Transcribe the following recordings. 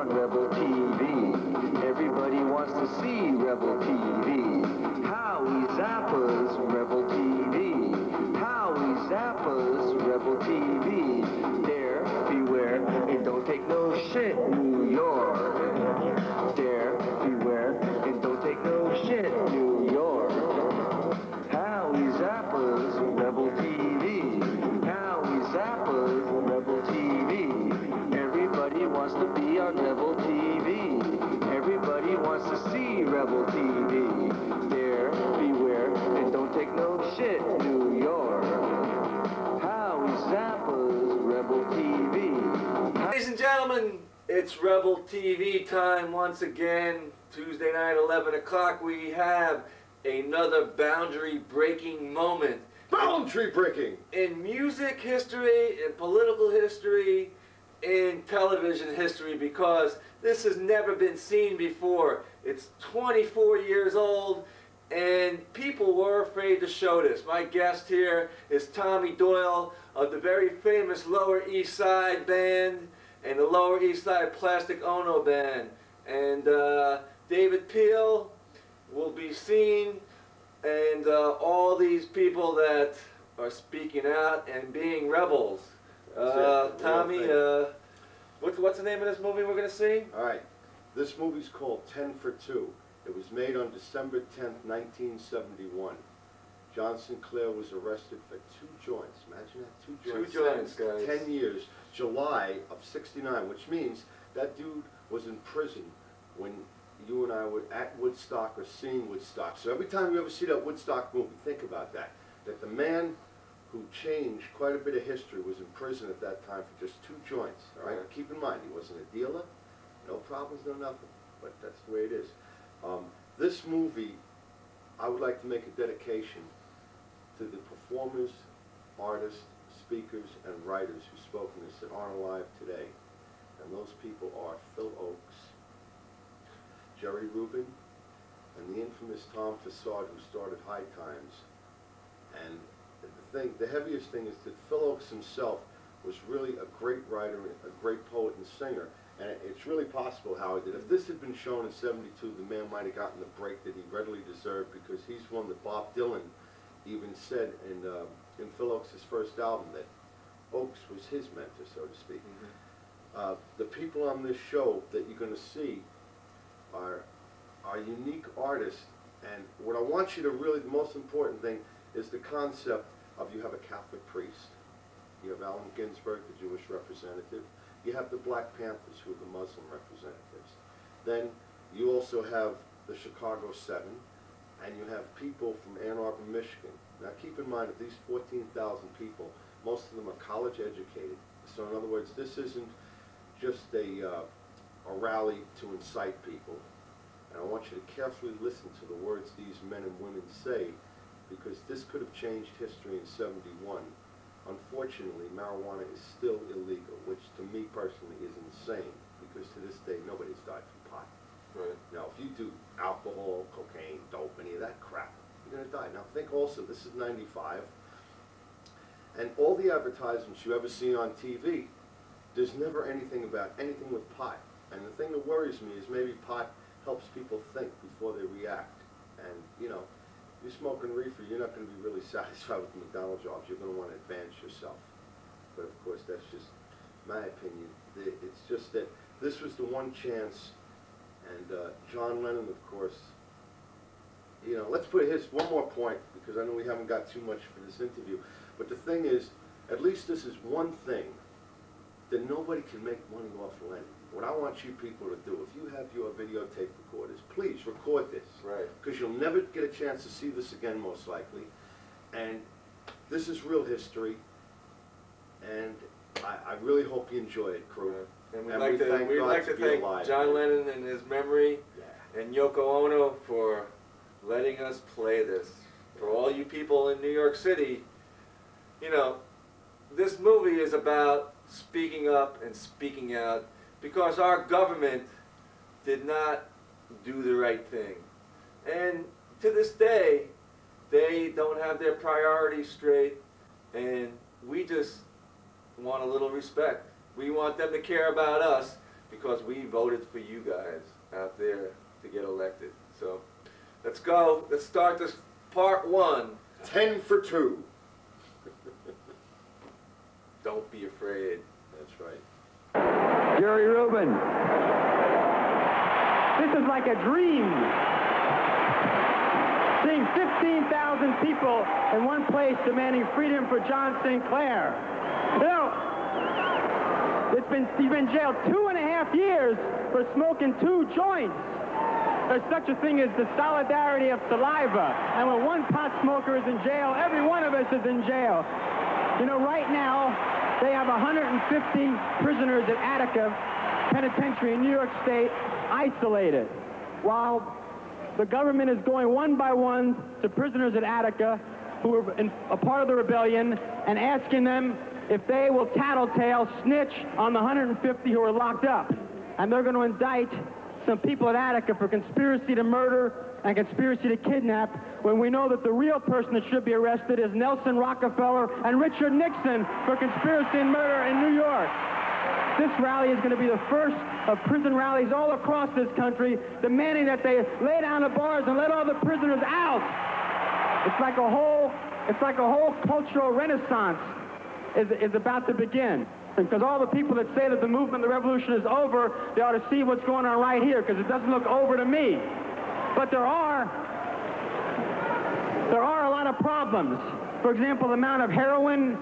on Rebel TV. Everybody wants to see Rebel TV. Howie Zappa's Rebel TV. Howie Zappa's Rebel TV. Dare, beware, and don't take no shit, New York. Dare, beware, and don't take no shit, New York. Howie Zappa's Rebel TV. Howie Zappa's Rebel TV. Everybody wants to be on Rebel TV. Everybody wants to see Rebel TV. Dare, beware, and don't take no shit, New York. Howie Zappa's Rebel TV. Ladies and gentlemen, it's Rebel TV time once again. Tuesday night, 11 o'clock, we have another boundary-breaking moment. Boundary-breaking! In music history, in political history, in television history, because this has never been seen before. It's 24 years old, and people were afraid to show this. My guest here is Tommy Doyle of the very famous Lower East Side Band and the Lower East Side Plastic Ono Band. And David Peel will be seen, and all these people that are speaking out and being rebels. Tommy, what's the name of this movie we're going to see? All right, this movie's called 10 for 2. It was made on December 10th, 1971. John Sinclair was arrested for 2 joints. Imagine that, 2 joints. 2 joints, guys. 10 years, July of '69, which means that dude was in prison when you and I were at Woodstock or seeing Woodstock. So every time you ever see that Woodstock movie, think about that. That the man who changed quite a bit of history was in prison at that time for just 2 joints. All right, keep in mind, he wasn't a dealer, no problems, no nothing. But that's the way it is. This movie, I would like to make a dedication to the performers, artists, speakers, and writers who spoke in this that aren't alive today. And those people are Phil Oakes, Jerry Rubin, and the infamous Tom Fassard, who started High Times. And the heaviest thing is that Phil Oakes himself was really a great writer, a great poet and singer. And it's really possible, Howard, that if this had been shown in '72, the man might have gotten the break that he readily deserved, because he's one that Bob Dylan even said in Phil Oakes' first album that Oakes was his mentor, so to speak. The people on this show that you're going to see are unique artists, and what I want you to really, the most important thing is the concept of you have a Catholic priest, you have Allen Ginsberg, the Jewish representative, you have the Black Panthers, who are the Muslim representatives. Then you also have the Chicago 7, and you have people from Ann Arbor, Michigan. Now keep in mind that these 14,000 people, most of them are college educated. So in other words, this isn't just a rally to incite people. And I want you to carefully listen to the words these men and women say, because this could have changed history in '71. Unfortunately, marijuana is still illegal, which to me personally is insane, because to this day nobody's died from pot. Right. Now, if you do alcohol, cocaine, dope, any of that crap, you're going to die. Now, think also, this is '95, and all the advertisements you ever see on TV, there's never anything about anything with pot. And the thing that worries me is maybe pot helps people think before they react. And, you know, you're smoking reefer, you're not going to be really satisfied with the McDonald's jobs. You're going to want to advance yourself. But, of course, that's just my opinion. It's just that this was the one chance. And John Lennon, of course, you know, let's put one more point, because I know we haven't got too much for this interview. But the thing is, at least this is one thing that nobody can make money off Lennon. What I want you people to do, if you have your videotape recorders, please record this. Right. Because you'll never get a chance to see this again, most likely. And this is real history. And I really hope you enjoy it, crew. Right. And we'd like to thank John Lennon in his memory, and Yoko Ono for letting us play this. For all you people in New York City, you know, this movie is about speaking up and speaking out, because our government did not do the right thing. And to this day, they don't have their priorities straight, and we just want a little respect. We want them to care about us, because we voted for you guys out there to get elected. So let's go. Let's start this part 1. 10 for 2. Don't be afraid. That's right. Jerry Rubin. This is like a dream. Seeing 15,000 people in one place demanding freedom for John Sinclair. You know, he's been jailed 2.5 years for smoking 2 joints. There's such a thing as the solidarity of saliva. And when one pot smoker is in jail, every one of us is in jail. You know, right now, they have 150 prisoners at Attica Penitentiary in New York State isolated, while the government is going one by one to prisoners at Attica who were a part of the rebellion and asking them if they will tattletale, snitch on the 150 who are locked up. And they're going to indict some people at Attica for conspiracy to murder and conspiracy to kidnap, when we know that the real person that should be arrested is Nelson Rockefeller and Richard Nixon for conspiracy and murder in New York. This rally is going to be the first of prison rallies all across this country, demanding that they lay down the bars and let all the prisoners out. It's like a whole cultural renaissance is about to begin. Because all the people that say that the movement, the revolution is over, they ought to see what's going on right here, because it doesn't look over to me. But there are a lot of problems. For example, the amount of heroin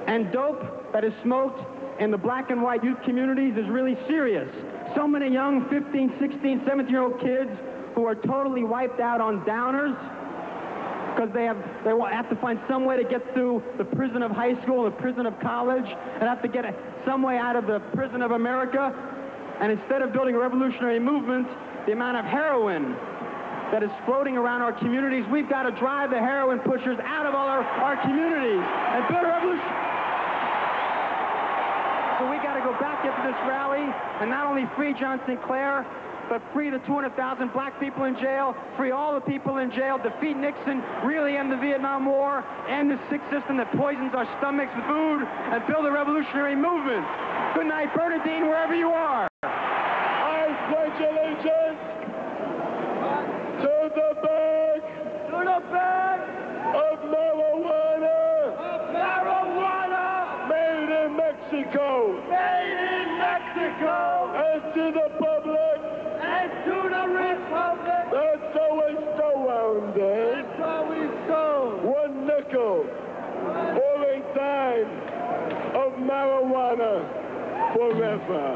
and dope that is smoked in the black and white youth communities is really serious. So many young 15, 16, 17-year-old kids who are totally wiped out on downers because they have to find some way to get through the prison of high school, the prison of college, and have to get some way out of the prison of America. And instead of building a revolutionary movement, the amount of heroin that is floating around our communities, we've got to drive the heroin pushers out of all our communities and build a revolution. So we got to go back into this rally and not only free John Sinclair, but free the 200,000 black people in jail, free all the people in jail, defeat Nixon, really end the Vietnam War, end the sick system that poisons our stomachs with food, and build a revolutionary movement. Good night, Bernadine, wherever you are. I pledge allegiance to the bag of marijuana. Made in Mexico. And to the public. That's always go round there. That's always go. 1 nickel for a dime of marijuana forever.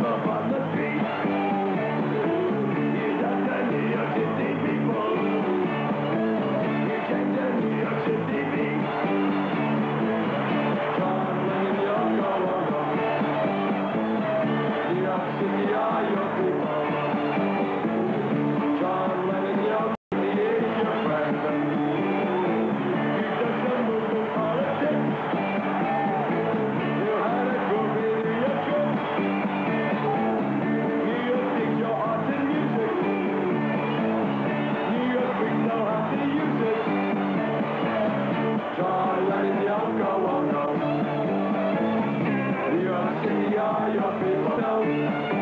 up on the street. You just the New York City people. You check the New York City beat. John Lennon, Yoko Ono. New York City are your people. John Lennon, Yoko Ono is your friend. You just a move in politics. You had a group in New York trip. New York takes your art and music. New York freaks know how to use it. John Lennon, Yoko Ono. New York City are your people now.